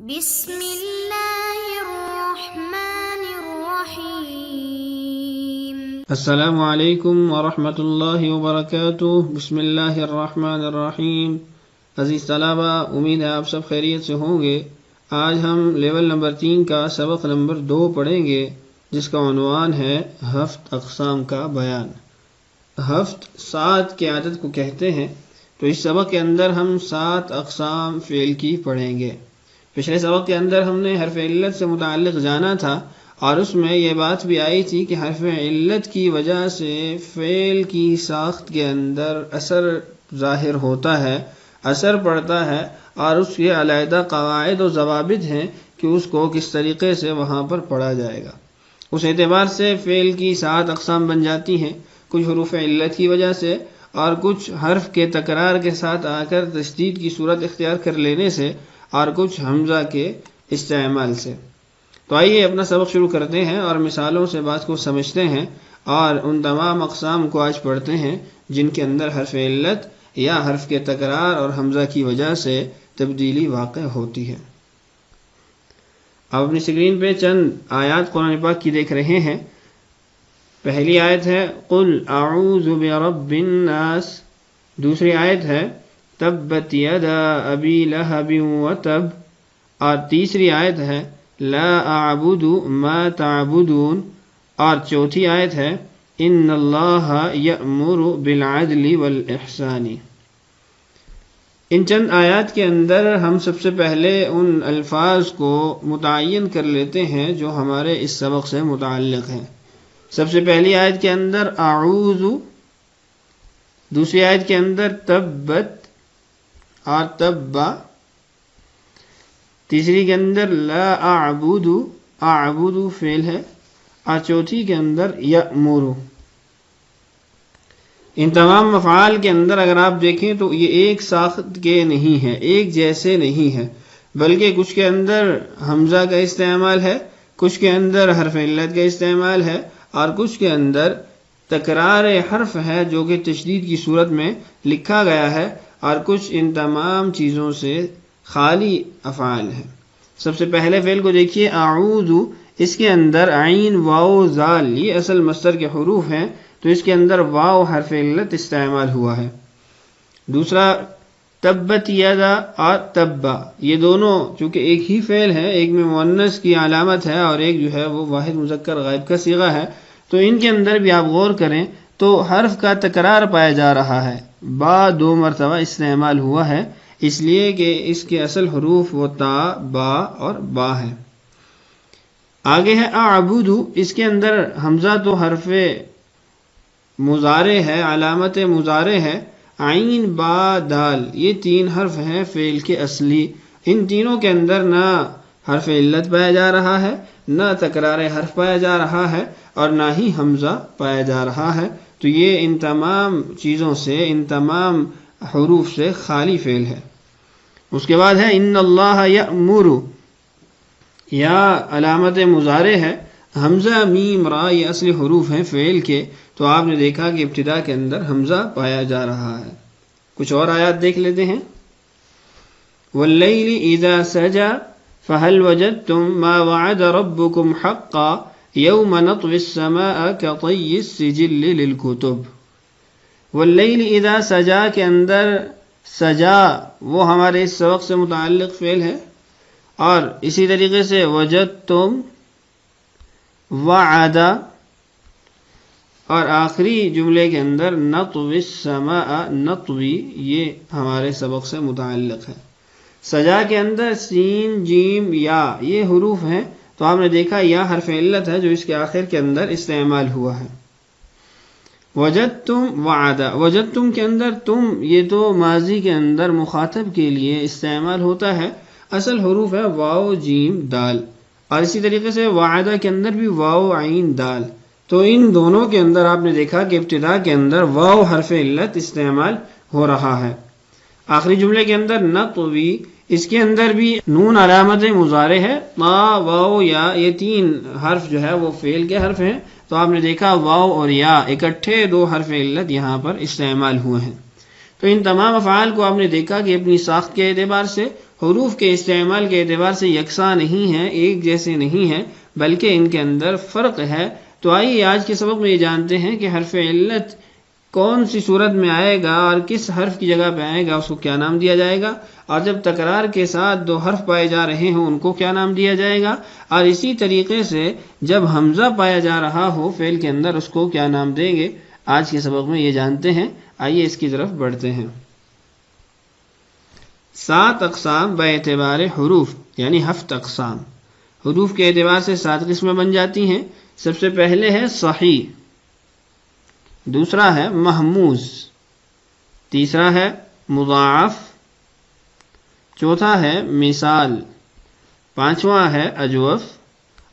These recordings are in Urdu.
بسم اللہ الرحمن الرحیم۔ السلام علیکم ورحمۃ اللہ وبرکاتہ۔ بسم اللہ الرحمن الرحیم۔ عزیز طلبہ، امید ہے آپ سب خیریت سے ہوں گے۔ آج ہم لیول نمبر 3 کا سبق نمبر 2 پڑھیں گے، جس کا عنوان ہے ہفت اقسام کا بیان۔ ہفت 7 کے عدد کو کہتے ہیں، تو اس سبق کے اندر ہم 7 اقسام فعل کی پڑھیں گے۔ پچھلے سبق کے اندر ہم نے حرف علت سے متعلق جانا تھا، اور اس میں یہ بات بھی آئی تھی کہ حرف علت کی وجہ سے فعل کی ساخت کے اندر اثر ظاہر ہوتا ہے، اثر پڑتا ہے، اور اس کے علیحدہ قواعد و ضوابط ہیں کہ اس کو کس طریقے سے وہاں پر پڑھا جائے گا۔ اس اعتبار سے فعل کی 7 اقسام بن جاتی ہیں، کچھ حروف علت کی وجہ سے، اور کچھ حرف کے تکرار کے ساتھ آ کر تشدید کی صورت اختیار کر لینے سے، اور کچھ حمزہ کے استعمال سے۔ تو آئیے اپنا سبق شروع کرتے ہیں اور مثالوں سے بات کو سمجھتے ہیں، اور ان تمام اقسام کو آج پڑھتے ہیں جن کے اندر حرف علت یا حرف کے تکرار اور حمزہ کی وجہ سے تبدیلی واقع ہوتی ہے۔ اب اپنی اسکرین پہ چند آیات قرآن پاک کی دیکھ رہے ہیں۔ پہلی آیت ہے قل اعوذ برب الناس، دوسری آیت ہے تبت یدا ابی لہب وتب، اور تیسری آیت ہے لا اعبد ما تعبدون، اور چوتھی آیت ہے ان اللہ یأمر بالعدل والاحسان۔ ان چند آیات کے اندر ہم سب سے پہلے ان الفاظ کو متعین کر لیتے ہیں جو ہمارے اس سبق سے متعلق ہیں۔ سب سے پہلی آیت کے اندر اعوذ، دوسری آیت کے اندر تبت اور تبا، تیسری کے اندر لا اعبد، اعبد فعل ہے، اور چوتھی کے اندر یأمر۔ ان تمام افعال کے اندر اگر آپ دیکھیں تو یہ ایک ساخت کے نہیں ہے، ایک جیسے نہیں ہے، بلکہ کچھ کے اندر حمزہ کا استعمال ہے، کچھ کے اندر حرف علت کا استعمال ہے، اور کچھ کے اندر تکرار حرف ہے جو کہ تشدید کی صورت میں لکھا گیا ہے، اور کچھ ان تمام چیزوں سے خالی افعال ہے۔ سب سے پہلے فعل کو دیکھیے اعوذ، اس کے اندر عین واو زال یہ اصل مصدر کے حروف ہیں، تو اس کے اندر واو حرف علت استعمال ہوا ہے۔ دوسرا تبت یدا اور تبا، یہ دونوں چونکہ ایک ہی فعل ہے، ایک میں مؤنث کی علامت ہے اور ایک جو ہے وہ واحد مذکر غائب کا صیغہ ہے، تو ان کے اندر بھی آپ غور کریں تو حرف کا تکرار پایا جا رہا ہے، با 2 مرتبہ استعمال ہوا ہے، اس لیے کہ اس کے اصل حروف وہ تا، با اور با ہے۔ آگے ہے اعبد، اس کے اندر حمزہ تو حرف مضارع ہے، علامت مضارع ہے، عین با دال یہ 3 حرف ہیں فعل کے اصلی، ان تینوں کے اندر نہ حرف علت پایا جا رہا ہے، نہ تکرار حرف پایا جا رہا ہے، اور نہ ہی حمزہ پایا جا رہا ہے، تو یہ ان تمام چیزوں سے، ان تمام حروف سے خالی فعل ہے۔ اس کے بعد ہے ان اللہ یأمر، یا علامت مضارع ہے، حمزہ میم را یہ اصلی حروف ہیں فعل کے، تو آپ نے دیکھا کہ ابتدا کے اندر حمزہ پایا جا رہا ہے۔ کچھ اور آیات دیکھ لیتے ہیں۔ واللیل اذا سجا فهل وجدتم ما وعد ربكم حقا یوم نطوی السماء کطی السجل للکتب۔ واللیل اذا سجا کے اندر سجا وہ ہمارے اس سبق سے متعلق فعل ہے، اور اسی طریقے سے وجدتم، وعد، اور آخری جملے کے اندر نطوی السماء، نطوی یہ ہمارے سبق سے متعلق ہے۔ سجا کے اندر سین، جیم، یا یہ حروف ہیں، تو آپ نے دیکھا یا حرف علت ہے جو اس کے آخر کے اندر استعمال ہوا ہے۔ وجدتم، وعد، وجدتم کے اندر تم یہ تو ماضی کے اندر مخاطب کے لیے استعمال ہوتا ہے، اصل حروف ہے واو جیم دال، اور اسی طریقے سے وعدہ کے اندر بھی واو عین دال، تو ان دونوں کے اندر آپ نے دیکھا کہ ابتدا کے اندر واو حرف علت استعمال ہو رہا ہے۔ آخری جملے کے اندر نطوی، اس کے اندر بھی نون علامت مضارع ہے، ما، واو، یا یہ 3 حرف جو ہے وہ فعل کے حرف ہیں، تو آپ نے دیکھا واو اور یا اکٹھے 2 حرف علت یہاں پر استعمال ہوئے ہیں۔ تو ان تمام افعال کو آپ نے دیکھا کہ اپنی ساخت کے اعتبار سے حروف کے استعمال کے اعتبار سے یکساں نہیں ہیں، ایک جیسے نہیں ہیں، بلکہ ان کے اندر فرق ہے۔ تو آئیے آج کے سبق میں یہ جانتے ہیں کہ حرف علت کون سی صورت میں آئے گا اور کس حرف کی جگہ پہ آئے گا، اس کو کیا نام دیا جائے گا، اور جب تکرار کے ساتھ دو حرف پائے جا رہے ہوں ان کو کیا نام دیا جائے گا، اور اسی طریقے سے جب حمزہ پایا جا رہا ہو فعل کے اندر اس کو کیا نام دیں گے، آج کے سبق میں یہ جانتے ہیں۔ آئیے اس کی طرف بڑھتے ہیں۔ 7 اقسام باعتبار حروف، یعنی 7 اقسام، حروف کے اعتبار سے 7 قسمیں بن جاتی ہیں۔ سب سے پہلے ہے صحیح، دوسرا ہے محموز، تیسرا ہے مضاعف، چوتھا ہے مثال، پانچواں ہے اجوف،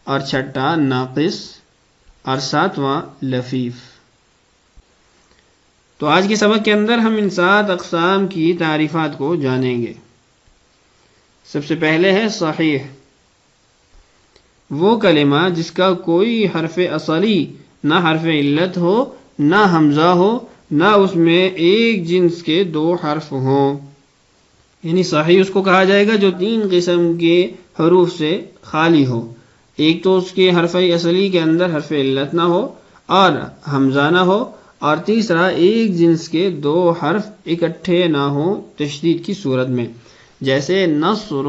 اور چھٹا ناقص، اور ساتواں لفیف۔ تو آج کے سبق کے اندر ہم ان 7 اقسام کی تعریفات کو جانیں گے۔ سب سے پہلے ہے صحیح، وہ کلمہ جس کا کوئی حرف اصلی نہ حرف علت ہو، نہ حمزہ ہو، نہ اس میں ایک جنس کے 2 حرف ہوں، یعنی صحیح اس کو کہا جائے گا جو 3 قسم کے حروف سے خالی ہو۔ ایک تو اس کے حرف اصلی کے اندر حرف علت نہ ہو اور حمزہ نہ ہو، اور تیسرا ایک جنس کے 2 حرف اکٹھے نہ ہوں تشدید کی صورت میں، جیسے نصر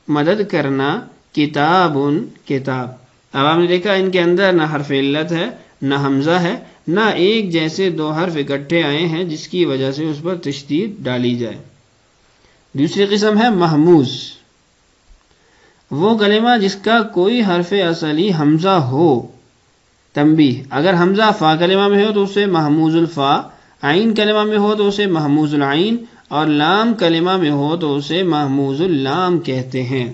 مدد کرنا، کتاب کتاب۔ اب آپ نے دیکھا ان کے اندر نہ حرف علت ہے نہ حمزہ ہے، نہ ایک جیسے 2 حرف اکٹھے آئے ہیں جس کی وجہ سے اس پر تشدید ڈالی جائے۔ دوسری قسم ہے محموز، وہ کلمہ جس کا کوئی حرف اصلی حمزہ ہو۔ تنبیہ، اگر حمزہ فا کلمہ میں ہو تو اسے محموز الفا، عین کلمہ میں ہو تو اسے محموز العین، اور لام کلمہ میں ہو تو اسے محموز اللام کہتے ہیں۔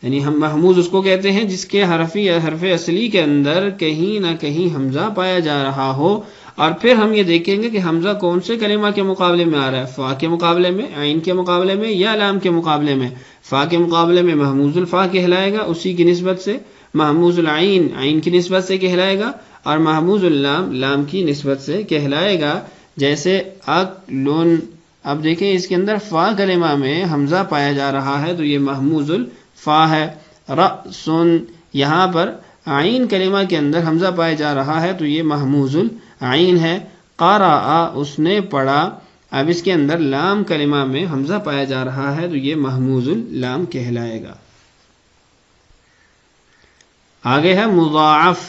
یعنی ہم محموز اس کو کہتے ہیں جس کے حرف اصلی کے اندر کہیں نہ کہیں حمزہ پایا جا رہا ہو، اور پھر ہم یہ دیکھیں گے کہ حمزہ کون سے کلمہ کے مقابلے میں آ رہا ہے، فا کے مقابلے میں، عین کے مقابلے میں، یا لام کے مقابلے میں۔ فا کے مقابلے میں محموز الفا کہلائے گا، اسی کی نسبت سے محموز العین عین کی نسبت سے کہلائے گا، اور محموز اللام لام کی نسبت سے کہلائے گا، جیسے اکلن۔ اب دیکھیں اس کے اندر فا کلمہ میں حمزہ پایا جا رہا ہے تو یہ محموز الفا ہے۔ رأسن، یہاں پر عین کلمہ کے اندر حمزہ پایا جا رہا ہے تو یہ محموز العین ہے۔ قرأ، اس نے پڑھا، اب اس کے اندر لام کلمہ میں حمزہ پایا جا رہا ہے تو یہ محموز اللام کہلائے گا۔ آگے ہے مضاعف،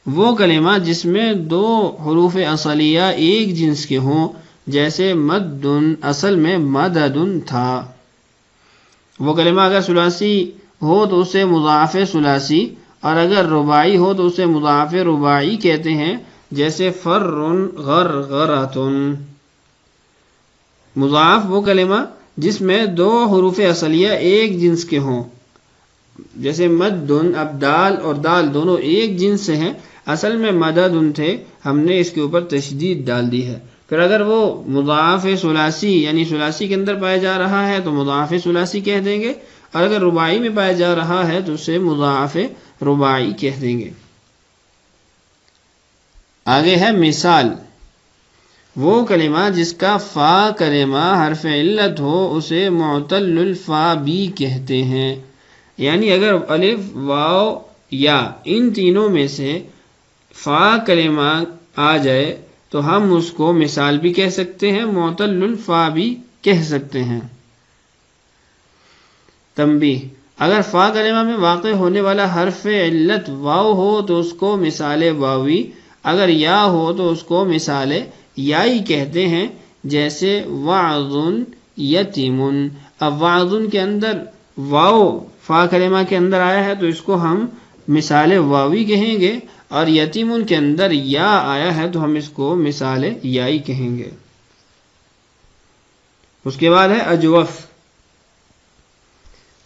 وہ کلمہ جس میں 2 حروف اصلیہ ایک جنس کے ہوں، جیسے مدن، اصل میں مددن تھا۔ وہ کلمہ اگر ثلاثی ہو تو اسے مضاعف ثلاثی، اور اگر رباعی ہو تو اسے مضاعف رباعی کہتے ہیں، جیسے فرن غرغرتن۔ مضاعف وہ کلمہ جس میں 2 حروف اصلیہ ایک جنس کے ہوں، جیسے مدن، اب دال اور دال دونوں ایک جنس سے ہیں، اصل میں مددن تھے، ہم نے اس کے اوپر تشدید ڈال دی ہے۔ پھر اگر وہ مضاعف ثلاثی یعنی ثلاثی کے اندر پایا جا رہا ہے تو مضاعف ثلاثی کہہ دیں گے، اور اگر رباعی میں پایا جا رہا ہے تو اسے مضاعف رباعی کہہ دیں گے۔ آگے ہے مثال، وہ کلمہ جس کا فا کلمہ حرف علت ہو اسے معتل الفا بھی کہتے ہیں، یعنی اگر الف، واو، یا ان تینوں میں سے فا کلمہ آ جائے تو ہم اس کو مثال بھی کہہ سکتے ہیں، معتل الفا بھی کہہ سکتے ہیں۔ تنبیہ، اگر فا کلمہ میں واقع ہونے والا حرف علت واو ہو تو اس کو مثال واوی، اگر یا ہو تو اس کو مثال یائی کہتے ہیں، جیسے وعظن یتیمن۔ اب وعظن کے اندر واو فا کلمہ کے اندر آیا ہے تو اس کو ہم مثال واوی کہیں گے، اور یتیمن کے اندر یا آیا ہے تو ہم اس کو مثال یائی کہیں گے۔ اس کے بعد ہے اجوف،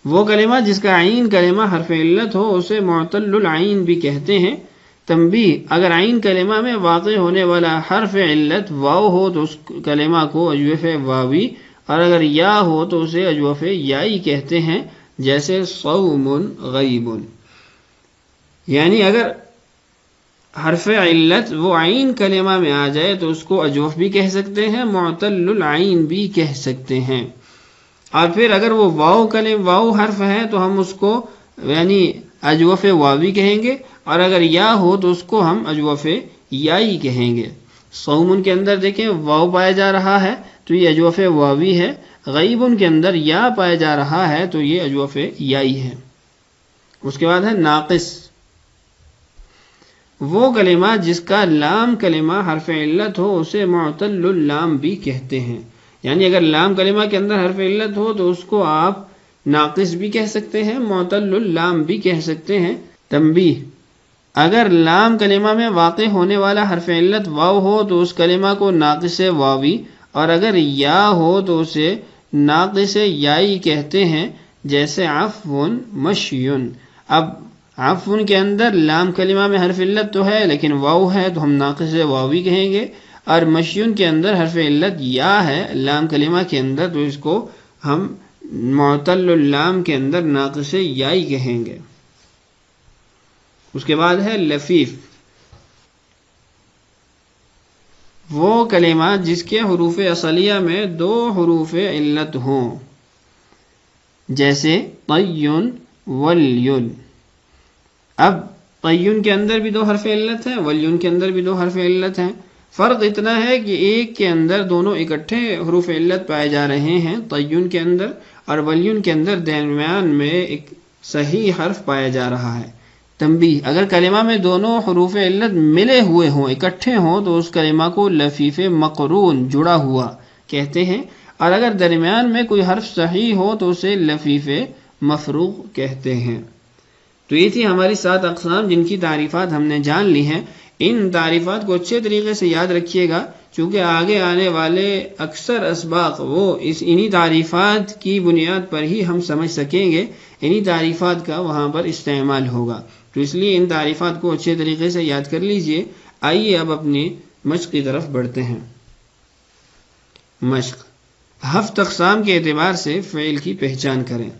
وہ کلمہ جس کا عین کلمہ حرف علت ہو اسے معتل العین بھی کہتے ہیں۔ تنبیہ، اگر عین کلمہ میں واقع ہونے والا حرف علت واو ہو تو اس کلمہ کو اجوف واوی، اور اگر یا ہو تو اسے اجوف یائی کہتے ہیں، جیسے صوم غیب۔ یعنی اگر حرف علت وہ عین کلمہ میں آ جائے تو اس کو اجوف بھی کہہ سکتے ہیں، معتل العین بھی کہہ سکتے ہیں. اور پھر اگر وہ واو حرف ہے تو ہم اس کو یعنی اجوف واوی کہیں گے، اور اگر یا ہو تو اس کو ہم اجوف یائی کہیں گے. صومن کے اندر دیکھیں واو پایا جا رہا ہے تو یہ اجوف واوی ہے، غیبن کے اندر یا پایا جا رہا ہے تو یہ اجوف یائی ہے. اس کے بعد ہے ناقص، وہ کلمہ جس کا لام کلمہ حرف علت ہو اسے معتل اللام بھی کہتے ہیں. یعنی اگر لام کلمہ کے اندر حرف علت ہو تو اس کو آپ ناقص بھی کہہ سکتے ہیں، معتل اللام بھی کہہ سکتے ہیں. تنبیہ، اگر لام کلمہ میں واقع ہونے والا حرف علت واو ہو تو اس کلمہ کو ناقص واوی، اور اگر یا ہو تو اسے ناقص یائی کہتے ہیں، جیسے عفون مشیون. اب عفون کے اندر لام کلمہ میں حرف علت تو ہے لیکن واو ہے تو ہم ناقص واوی کہیں گے، اور مشیون کے اندر حرف علت یا ہے لام کلمہ کے اندر تو اس کو ہم معتل اللام کے اندر ناقص یائی کہیں گے. اس کے بعد ہے لفیف، وہ کلمہ جس کے حروف اصلیہ میں 2 حروف علت ہوں، جیسے طیٌ ولیٌ. اب طیٌ کے اندر بھی 2 حرف علت ہیں، ولیٌ کے اندر بھی 2 حرف علت ہیں. فرق اتنا ہے کہ ایک کے اندر دونوں اکٹھے حروف علت پائے جا رہے ہیں طیٌ کے اندر، اور ولیٌ کے اندر درمیان میں ایک صحیح حرف پایا جا رہا ہے. تنبیہ، اگر کلمہ میں دونوں حروف علت ملے ہوئے ہوں، اکٹھے ہوں تو اس کلمہ کو لفیف مقرون جڑا ہوا کہتے ہیں، اور اگر درمیان میں کوئی حرف صحیح ہو تو اسے لفیف مفروغ کہتے ہیں. تو یہ تھی ہماری 7 اقسام جن کی تعریفات ہم نے جان لی ہیں. ان تعریفات کو اچھے طریقے سے یاد رکھیے گا، چونکہ آگے آنے والے اکثر اسباق وہ انہی تعریفات کی بنیاد پر ہی ہم سمجھ سکیں گے، انہی تعریفات کا وہاں پر استعمال ہوگا. تو اس لیے ان تعریفات کو اچھے طریقے سے یاد کر لیجئے. آئیے اب اپنی مشق کی طرف بڑھتے ہیں. مشق، 7 اقسام کے اعتبار سے فعل کی پہچان کریں.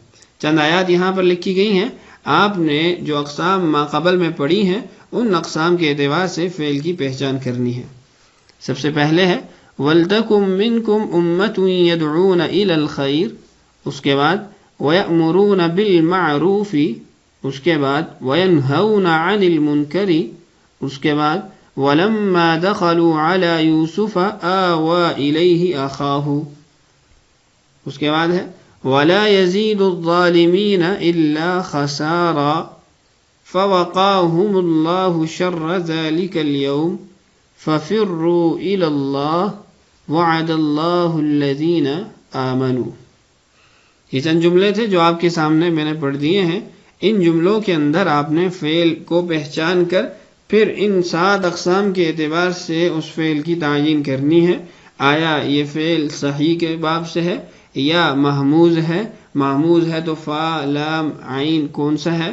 چند آیات یہاں پر لکھی گئی ہیں، آپ نے جو اقسام ما قبل میں پڑھی ہیں ان اقسام کے اعتبار سے فعل کی پہچان کرنی ہے. سب سے پہلے ہے وَلْتَكُمْ مِنْكُمْ أُمَّةٌ يَدْعُونَ إِلَى الْخَيْرِ، اس کے بعد وَيَأْمُرُونَ بِالْمَعْرُوفِ، اس کے بعد وَيَنْهَوْنَ عَنِ الْمُنْكَرِ، اس کے بعد وَلَمَّا دَخَلُوا عَلَى يُوسُفَ آوَى إِلَيْهِ أَخَاهُ، اس کے بعد ہے وَلَا يَزِيدُ الظَّالِمِينَ إِلَّا خَسَارًا فَوَقَاهُمُ اللَّهُ شَرَّ ذَلِكَ الْيَوْمِ فَفِرُّوا إِلَى اللَّهِ وَعَدَ اللَّهُ الَّذِينَ آمَنُوا. یہ چند جملے تھے جو آپ کے سامنے میں نے پڑھ دیے ہیں. ان جملوں کے اندر آپ نے فعل کو پہچان کر پھر ان 7 اقسام کے اعتبار سے اس فعل کی تعیین کرنی ہے. آیا یہ فعل صحیح کے باب سے ہے یا محموز ہے؟ محموز ہے تو فا لام عین کون سا ہے،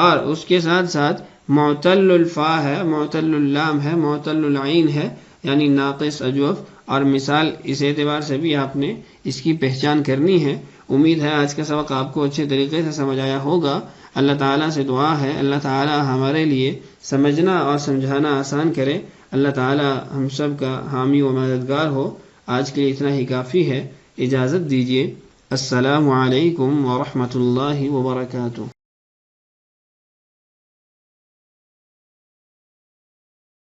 اور اس کے ساتھ ساتھ معتل الفا ہے، معتل اللام ہے، معتل العین ہے، یعنی ناقص اجوف. اور مثال اس اعتبار سے بھی آپ نے اس کی پہچان کرنی ہے. امید ہے آج کا سبق آپ کو اچھے طریقے سے سمجھ آیا ہوگا. اللہ تعالیٰ سے دعا ہے اللہ تعالیٰ ہمارے لیے سمجھنا اور سمجھانا آسان کرے. اللہ تعالیٰ ہم سب کا حامی و مددگار ہو. آج کے لیے اتنا ہی کافی ہے. اجازت دیجیے. السلام علیکم ورحمۃ اللہ وبرکاتہ.